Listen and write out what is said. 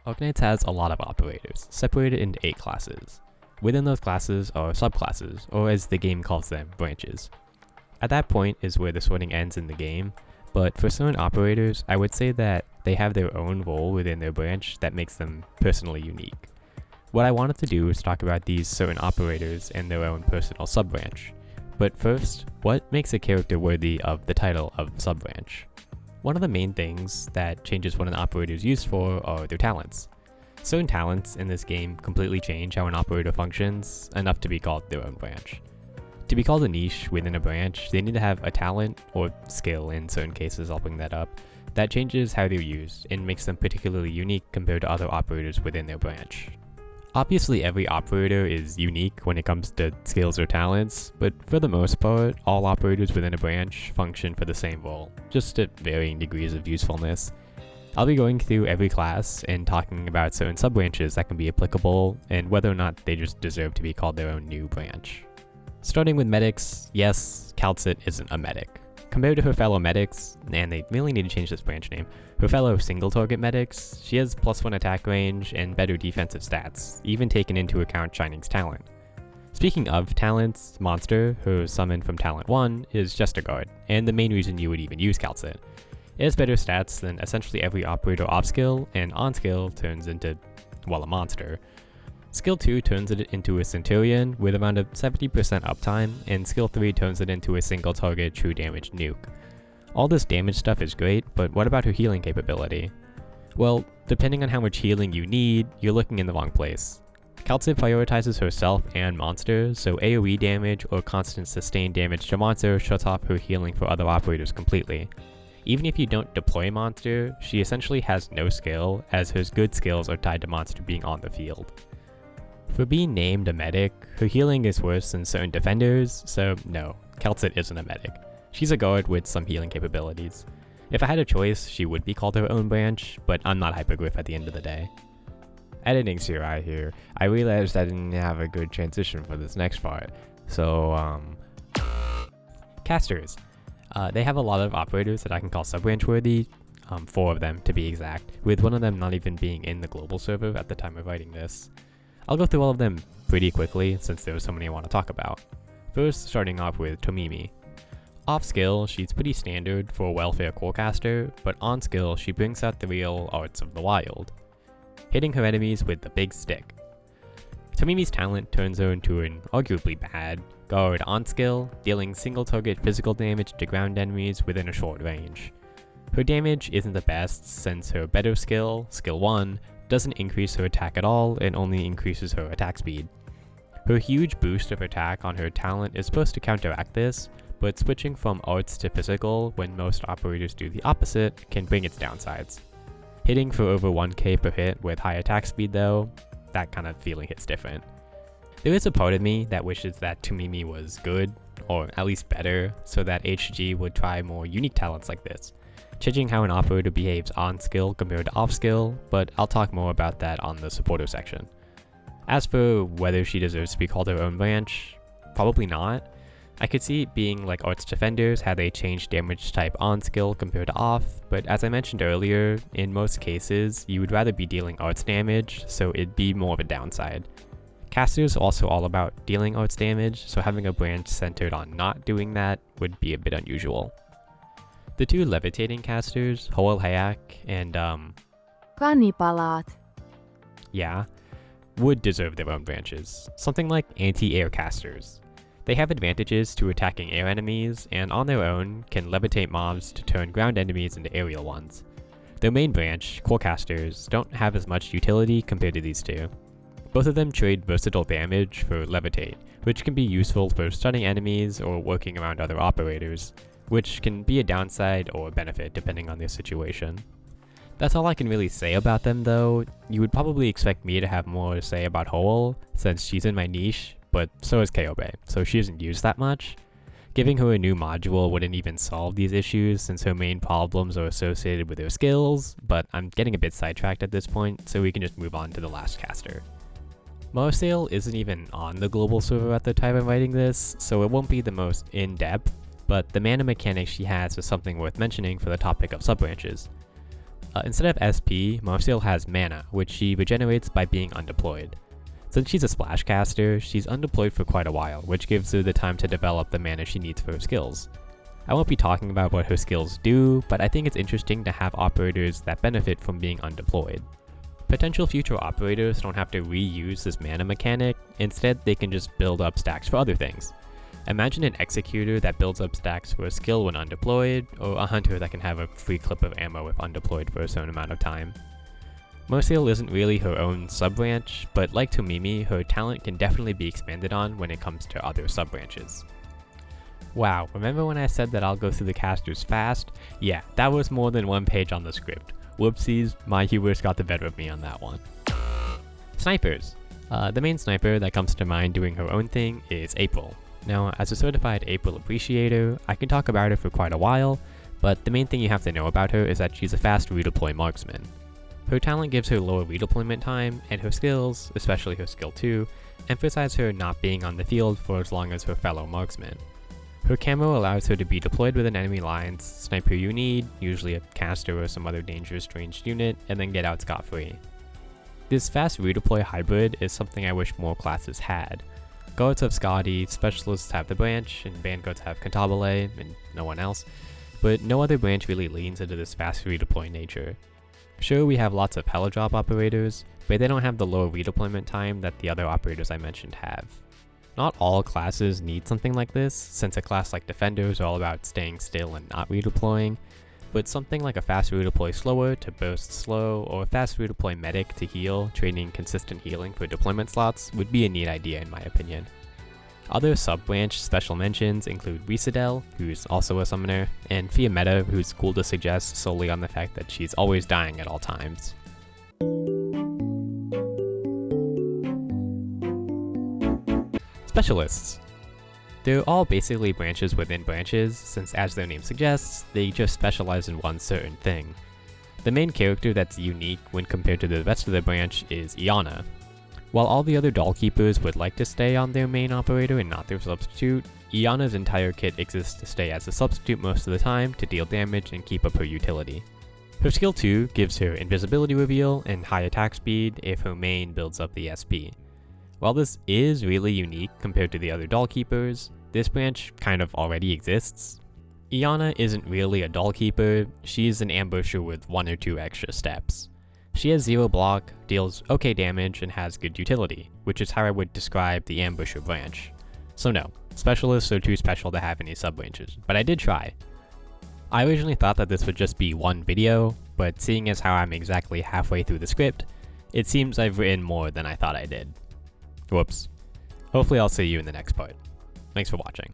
Arknights has a lot of operators, separated into 8 classes. Within those classes are subclasses, or as the game calls them, branches. At that point is where the sorting ends in the game, but for certain operators, I would say that they have their own role within their branch that makes them personally unique. What I wanted to do is talk about these certain operators and their own personal sub-branch. But first, what makes a character worthy of the title of sub-branch? One of the main things that changes what an operator is used for are their talents. Certain talents in this game completely change how an operator functions, enough to be called their own branch. To be called a niche within a branch, they need to have a talent, or skill in certain cases, I'll bring that up, that changes how they're used and makes them particularly unique compared to other operators within their branch. Obviously, every operator is unique when it comes to skills or talents, but for the most part, all operators within a branch function for the same role, just at varying degrees of usefulness. I'll be going through every class and talking about certain sub-branches that can be applicable, and whether or not they just deserve to be called their own new branch. Starting with medics, yes, Calcit isn't a medic. Compared to her fellow medics, and they really need to change this branch name, her fellow single-target medics, she has +1 attack range and better defensive stats, even taking into account Shining's talent. Speaking of talents, Monster, her summon from Talent 1, is just a guard, and the main reason you would even use Calcit. It has better stats than essentially every operator off-skill, and on-skill turns into, well, a monster. Skill 2 turns it into a Centurion with around a 70% uptime, and Skill 3 turns it into a single target true damage nuke. All this damage stuff is great, but what about her healing capability? Well, depending on how much healing you need, you're looking in the wrong place. Calcit prioritizes herself and Monster, so AoE damage or constant sustained damage to Monster shuts off her healing for other operators completely. Even if you don't deploy Monster, she essentially has no skill, as her good skills are tied to Monster being on the field. For being named a medic, her healing is worse than certain defenders, so no, Calcit isn't a medic. She's a guard with some healing capabilities. If I had a choice, she would be called her own branch, but I'm not Hypergriff at the end of the day. Editing CRI here, I realized I didn't have a good transition for this next part, so Casters. They have a lot of operators that I can call sub-branch worthy, 4 of them to be exact, with one of them not even being in the global server at the time of writing this. I'll go through all of them pretty quickly since there are so many I want to talk about. First, starting off with Tomimi. Off skill, she's pretty standard for a welfare core caster, but on skill, she brings out the real arts of the wild, hitting her enemies with the big stick. Tomimi's talent turns her into an arguably bad guard on skill, dealing single target physical damage to ground enemies within a short range. Her damage isn't the best since her better skill, skill 1, doesn't increase her attack at all and only increases her attack speed. Her huge boost of attack on her talent is supposed to counteract this, but switching from arts to physical when most operators do the opposite can bring its downsides. Hitting for over 1k per hit with high attack speed though, that kind of feeling hits different. There is a part of me that wishes that Tomimi was good, or at least better, so that HG would try more unique talents like this, changing how an operator behaves on skill compared to off skill, but I'll talk more about that on the supporter section. As for whether she deserves to be called her own branch, probably not. I could see it being like arts defenders how they change damage type on skill compared to off, but as I mentioned earlier, in most cases, you would rather be dealing arts damage, so it'd be more of a downside. Casters are also all about dealing arts damage, so having a branch centered on not doing that would be a bit unusual. The 2 levitating casters, Hoel Hayak and Kanipalaat. Yeah, would deserve their own branches, something like anti-air casters. They have advantages to attacking air enemies, and on their own can levitate mobs to turn ground enemies into aerial ones. Their main branch, core casters, don't have as much utility compared to these 2. Both of them trade versatile damage for levitate, which can be useful for stunning enemies or working around other operators, which can be a downside or a benefit depending on their situation. That's all I can really say about them though. You would probably expect me to have more to say about Hoel, since she's in my niche, but so is Kyobe, so she isn't used that much. Giving her a new module wouldn't even solve these issues since her main problems are associated with her skills, but I'm getting a bit sidetracked at this point, so we can just move on to the last caster. Marsail isn't even on the global server at the time I'm writing this, so it won't be the most in-depth, but the mana mechanic she has is something worth mentioning for the topic of sub-branches. Instead of SP, Marcial has mana, which she regenerates by being undeployed. Since she's a splash caster, she's undeployed for quite a while, which gives her the time to develop the mana she needs for her skills. I won't be talking about what her skills do, but I think it's interesting to have operators that benefit from being undeployed. Potential future operators don't have to reuse this mana mechanic, instead they can just build up stacks for other things. Imagine an executor that builds up stacks for a skill when undeployed, or a hunter that can have a free clip of ammo if undeployed for a certain amount of time. Marcial isn't really her own sub-branch, but like Tomimi, her talent can definitely be expanded on when it comes to other sub-branches. Wow, remember when I said that I'll go through the casters fast? Yeah, that was more than one page on the script. Whoopsies, my hubris got the better of me on that one. Snipers. The main sniper that comes to mind doing her own thing is April. Now, as a certified April appreciator, I can talk about her for quite a while, but the main thing you have to know about her is that she's a fast redeploy marksman. Her talent gives her lower redeployment time, and her skills, especially her skill 2, emphasize her not being on the field for as long as her fellow marksmen. Her camo allows her to be deployed within enemy lines, snipe who you need, usually a caster or some other dangerous ranged unit, and then get out scot-free. This fast redeploy hybrid is something I wish more classes had. Guards have Scotty, specialists have the branch, and vanguards have Cantabile, and no one else, but no other branch really leans into this fast redeploy nature. Sure, we have lots of Helodrop operators, but they don't have the low redeployment time that the other operators I mentioned have. Not all classes need something like this, since a class like Defender is all about staying still and not redeploying, but something like a fast redeploy slower to burst slow, or a fast redeploy medic to heal, trading consistent healing for deployment slots would be a neat idea in my opinion. Other sub-branch special mentions include Risadel, who's also a summoner, and Fiametta, who's cool to suggest solely on the fact that she's always dying at all times. Specialists. They're all basically branches within branches, since as their name suggests, they just specialize in one certain thing. The main character that's unique when compared to the rest of the branch is Iana. While all the other doll keepers would like to stay on their main operator and not their substitute, Iana's entire kit exists to stay as a substitute most of the time to deal damage and keep up her utility. Her skill 2 gives her invisibility reveal and high attack speed if her main builds up the SP. While this is really unique compared to the other doll keepers, this branch kind of already exists. Iana isn't really a doll keeper, she's an ambusher with 1 or 2 extra steps. She has 0 block, deals okay damage, and has good utility, which is how I would describe the ambusher branch. So no, specialists are too special to have any sub-branches, but I did try. I originally thought that this would just be one video, but seeing as how I'm exactly halfway through the script, it seems I've written more than I thought I did. Whoops. Hopefully I'll see you in the next part. Thanks for watching.